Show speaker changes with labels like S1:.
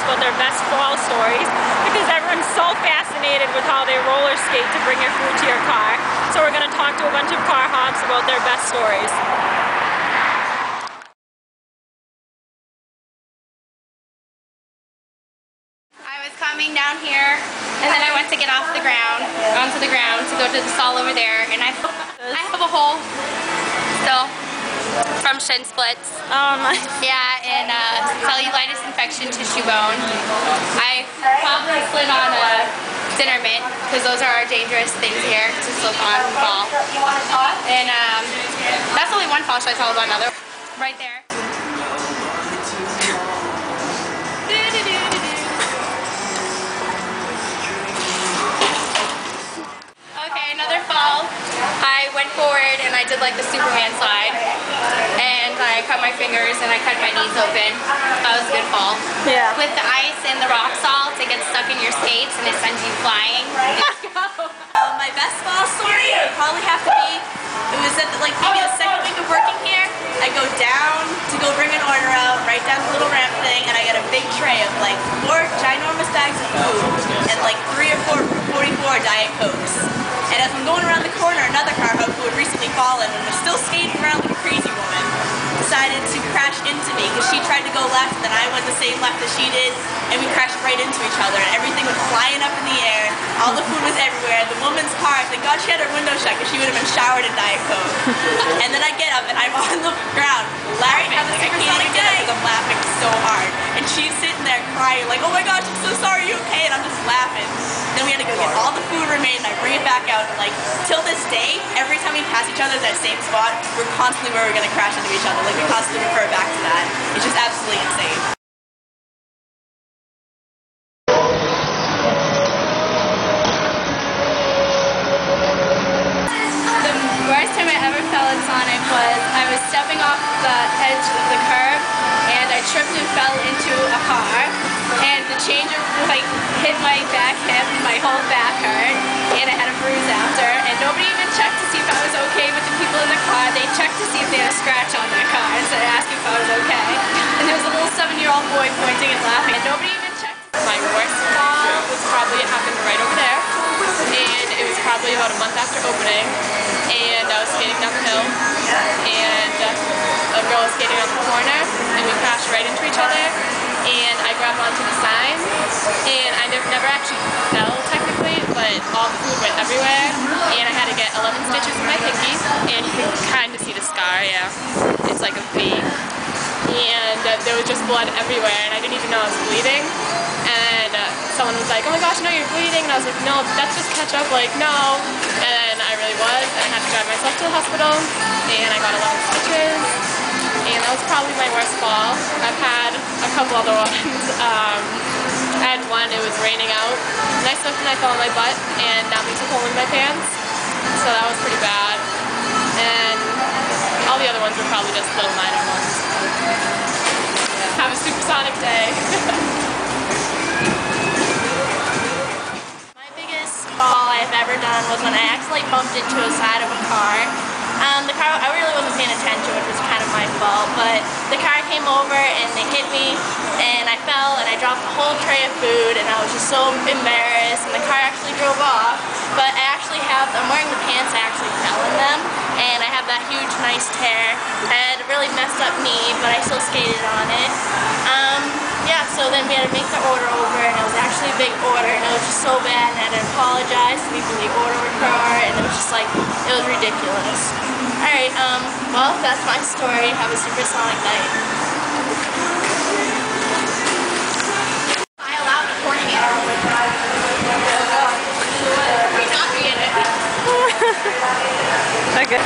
S1: about their best fall stories because everyone's so fascinated with how they roller skate to bring your food to your car. So we're going to talk to a bunch of car hops about their best stories.
S2: I was coming down here and then I went to get off the ground, onto the ground to go to the stall over there, and I have a hole still from shin splits. Yeah, and cellulitis infection tissue bone. I probably slid on a dinner mitt because those are our dangerous things here to slip on and fall. And that's only one fall. Should I tell about another? Right there. Okay, another fall. I went forward and I did like the Superman slide, and I cut my fingers and I cut my knees open. That was a good fall.
S1: Yeah.
S2: With the ice and the rock salt, it gets stuck in your skates and it sends you flying. Let's go.
S3: My best fall story would probably have to be, it was at like maybe the second week of working here. I go down to go bring an order out, right down the little ramp thing, and I get a big tray of like 4 ginormous bags of food and like 3 or 4 44 Diet Cokes. And as I'm going around the corner, another car hop who had recently fallen and was still skating around like a crazy woman decided to crash into me because she tried to go left and then I went the same left as she did, and we crashed right into each other and everything was flying up in the air. All the food was everywhere. The woman's car, thank God she had her window shut because she would have been showered in Diet Coke. And then I get up and I'm on the ground. Larry, have a supersonic day because I'm laughing so hard. And she's sitting there crying like, oh my gosh, I'm so sorry, you okay? And I'm just laughing. Then we had to go get all the food remaining. I bring it back out, and like till this day, every time we pass each other at that same spot, we're constantly where we're gonna crash into each other. Like we constantly refer back to that. It's just absolutely insane.
S2: The worst time I ever fell in Sonic was I was stepping off the edge of the curb and I tripped and fell into a car, and the changer like hit my back hip, my whole back hurt, and I had a bruise after, and nobody even checked to see if I was okay with the people in the car. They checked to see if they had a scratch on their car instead of asking if I was okay. And there was a little 7-year-old boy pointing and laughing, and nobody even checked.
S4: My worst fall was probably, it happened right over there, and it was probably about a month after opening, and I was skating down the hill, and a girl was skating on the corner, and we crashed right into each other, and I grabbed onto the sign, and I never actually fell technically, but all the food went everywhere, and I had to get 11 stitches in my pinky, and you can kind of see the scar, yeah, it's like a V, and there was just blood everywhere, and I didn't even know I was bleeding. And someone was like, oh my gosh, no, you're bleeding. And I was like, no, that's just ketchup, like, no. And I really was. And I had to drive myself to the hospital. And I got 11 stitches. And that was probably my worst fall. I've had a couple other ones. I had one, it was raining out. And I slipped and I fell on my butt. And that makes a hole in my pants. So that was pretty bad. And all the other ones were probably just little minor ones. Yeah. Have a supersonic day.
S3: All I've ever done was when I accidentally bumped into the side of a car. The car, I really wasn't paying attention, which was kind of my fault, but the car came over and they hit me, and I fell and I dropped a whole tray of food, and I was just so embarrassed, and the car actually drove off. But I'm wearing the pants, I actually fell in them, and I have that huge nice tear. I had a really messed up knee, but I still skated on it. Yeah, so then we had to make the order over, and it was actually a big order, and it was just so bad, and I had to apologize to people in the order car, and it was just like, it was ridiculous. Alright, well, that's my story. Have a supersonic night. I allowed a corn handle. We're not in it.
S1: Okay.